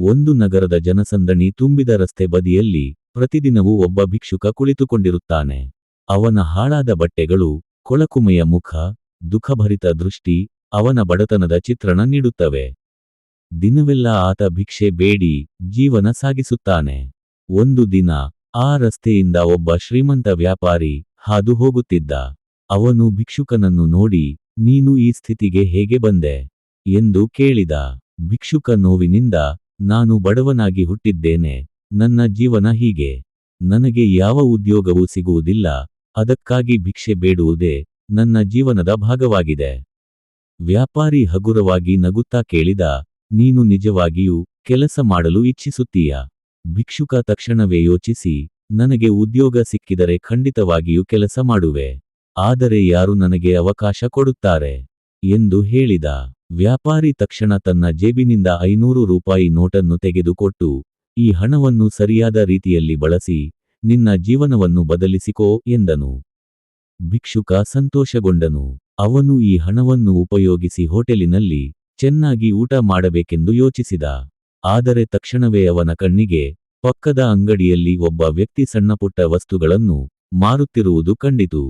ಒಂದು ನಗರದ ಜನಸಂದಣಿ ತುಂಬಿದ ರಸ್ತೆ ಬದಿಯಲ್ಲಿ ಪ್ರತಿದಿನವೂ ಒಬ್ಬ ಭಿಕ್ಷುಕ ಕುಳಿತುಕೊಂಡಿರುತ್ತಾನೆ. ಅವನ ಹಾಳಾದ ಬಟ್ಟೆಗಳು, ಕೊಳಕುಮೆಯ ಮುಖ, ದುಃಖಭರಿತ ದೃಷ್ಟಿ ಅವನ ಬಡತನದ ಚಿತ್ರಣ ನೀಡುತ್ತವೆ. ದಿನವೆಲ್ಲ ಆತ ಭಿಕ್ಷೆ ಬೇಡಿ ಜೀವನ ಸಾಗಿಸುತ್ತಾನೆ. ಒಂದು ದಿನ ಆ ರಸ್ತೆಯಿಂದ ಒಬ್ಬ ಶ್ರೀಮಂತ ವ್ಯಾಪಾರಿ ಹಾದು ಹೋಗುತ್ತಿದ್ದ. ಅವನು ಭಿಕ್ಷುಕನನ್ನು ನೋಡಿ, ನೀನು ಈ ಸ್ಥಿತಿಗೆ ಹೇಗೆ ಬಂದೆ ಎಂದು ಕೇಳಿದ. ಭಿಕ್ಷುಕ ನೋವಿನಿಂದ, ನಾನು ಬಡವನಾಗಿ ಹುಟ್ಟಿದ್ದೇನೆ, ನನ್ನ ಜೀವನ ಹೀಗೆ. ನನಗೆ ಯಾವ ಉದ್ಯೋಗವೂ ಸಿಗುವುದಿಲ್ಲ, ಅದಕ್ಕಾಗಿ ಭಿಕ್ಷೆ ಬೇಡುವುದೇ ನನ್ನ ಜೀವನದ ಭಾಗವಾಗಿದೆ. ವ್ಯಾಪಾರಿ ಹಗುರವಾಗಿ ನಗುತ್ತಾ ಕೇಳಿದ, ನೀನು ನಿಜವಾಗಿಯೂ ಕೆಲಸ ಮಾಡಲು ಇಚ್ಛಿಸುತ್ತೀಯಾ? ಭಿಕ್ಷುಕ ತಕ್ಷಣವೇ ಯೋಚಿಸಿ, ನನಗೆ ಉದ್ಯೋಗ ಸಿಕ್ಕಿದರೆ ಖಂಡಿತವಾಗಿಯೂ ಕೆಲಸ ಮಾಡುವೆ. ಆದರೆ ಯಾರು ನನಗೆ ಅವಕಾಶ ಕೊಡುತ್ತಾರೆ ಎಂದು ಹೇಳಿದ. ವ್ಯಾಪಾರಿ ತಕ್ಷಣ ತನ್ನ ಜೇಬಿನಿಂದ 500 ರೂಪಾಯಿ ನೋಟನ್ನು ತೆಗೆದುಕೊಟ್ಟು, ಈ ಹಣವನ್ನು ಸರಿಯಾದ ರೀತಿಯಲ್ಲಿ ಬಳಸಿ ನಿನ್ನ ಜೀವನವನ್ನು ಬದಲಿಸಿಕೋ ಎಂದನು. ಭಿಕ್ಷುಕ ಸಂತೋಷಗೊಂಡನು. ಅವನು ಈ ಹಣವನ್ನು ಉಪಯೋಗಿಸಿ ಹೋಟೆಲಿನಲ್ಲಿ ಚೆನ್ನಾಗಿ ಊಟ ಮಾಡಬೇಕೆಂದು ಯೋಚಿಸಿದ. ಆದರೆ ತಕ್ಷಣವೇ ಅವನ ಕಣ್ಣಿಗೆ ಪಕ್ಕದ ಅಂಗಡಿಯಲ್ಲಿ ಒಬ್ಬ ವ್ಯಕ್ತಿ ಸಣ್ಣಪುಟ್ಟ ವಸ್ತುಗಳನ್ನು ಮಾರುತ್ತಿರುವುದು ಕಂಡಿತು.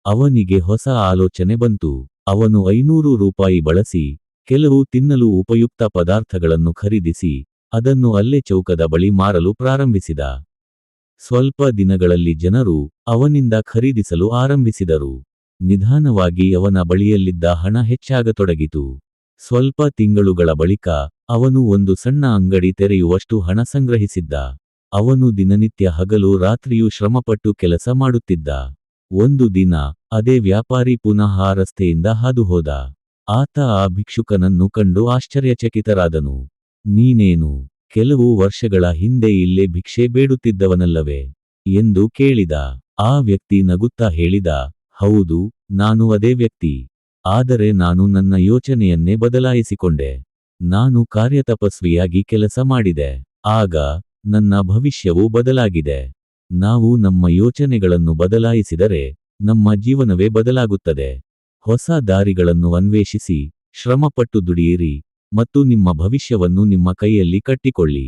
ಅವನಿಗೆ ಹೊಸ ಆಲೋಚನೆ ಬಂತು. ಅವನು 500 ರೂಪಾಯಿ ಬಳಸಿ ಕೆಲವು ತಿನ್ನಲು ಉಪಯುಕ್ತ ಪದಾರ್ಥಗಳನ್ನು ಖರೀದಿಸಿ ಅದನ್ನು ಅಲ್ಲೇ ಚೌಕದ ಬಳಿ ಮಾರಲು ಪ್ರಾರಂಭಿಸಿದ. ಸ್ವಲ್ಪ ದಿನಗಳಲ್ಲಿ ಜನರು ಅವನಿಂದ ಖರೀದಿಸಲು ಆರಂಭಿಸಿದರು. ನಿಧಾನವಾಗಿ ಅವನ ಬಳಿಯಲ್ಲಿದ್ದ ಹಣ ಹೆಚ್ಚಾಗತೊಡಗಿತು. ಸ್ವಲ್ಪ ತಿಂಗಳುಗಳ ಬಳಿಕ ಅವನು ಒಂದು ಸಣ್ಣ ಅಂಗಡಿ ತೆರೆಯುವಷ್ಟು ಹಣ ಸಂಗ್ರಹಿಸಿದ್ದ. ಅವನು ದಿನನಿತ್ಯ ಹಗಲು ರಾತ್ರಿಯೂ ಶ್ರಮಪಟ್ಟು ಕೆಲಸ ಮಾಡುತ್ತಿದ್ದ. ಒಂದು ದಿನ ಅದೇ ವ್ಯಾಪಾರಿ ಪುನಃ ಆ ರಸ್ತೆಯಿಂದ ಹಾದುಹೋದ. ಆತ ಆ ಭಿಕ್ಷುಕನನ್ನು ಕಂಡು ಆಶ್ಚರ್ಯಚಕಿತರಾದನು. ನೀನೇನು ಕೆಲವು ವರ್ಷಗಳ ಹಿಂದೆ ಇಲ್ಲೇ ಭಿಕ್ಷೆ ಬೇಡುತ್ತಿದ್ದವನಲ್ಲವೇ ಎಂದು ಕೇಳಿದ. ಆ ವ್ಯಕ್ತಿ ನಗುತ್ತಾ ಹೇಳಿದ, ಹೌದು, ನಾನು ಅದೇ ವ್ಯಕ್ತಿ. ಆದರೆ ನಾನು ನನ್ನ ಯೋಚನೆಯನ್ನೇ ಬದಲಾಯಿಸಿಕೊಂಡೆ. ನಾನು ಕಾರ್ಯತಪಸ್ವಿಯಾಗಿ ಕೆಲಸ ಮಾಡಿದೆ. ಆಗ ನನ್ನ ಭವಿಷ್ಯವೂ ಬದಲಾಗಿದೆ. ನಾವು ನಮ್ಮ ಯೋಚನೆಗಳನ್ನು ಬದಲಾಯಿಸಿದರೆ ನಮ್ಮ ಜೀವನವೇ ಬದಲಾಗುತ್ತದೆ. ಹೊಸ ದಾರಿಗಳನ್ನು ಅನ್ವೇಷಿಸಿ ಶ್ರಮಪಟ್ಟು ದುಡಿಯಿರಿ ಮತ್ತು ನಿಮ್ಮ ಭವಿಷ್ಯವನ್ನು ನಿಮ್ಮ ಕೈಯಲ್ಲಿ ಕಟ್ಟಿಕೊಳ್ಳಿ.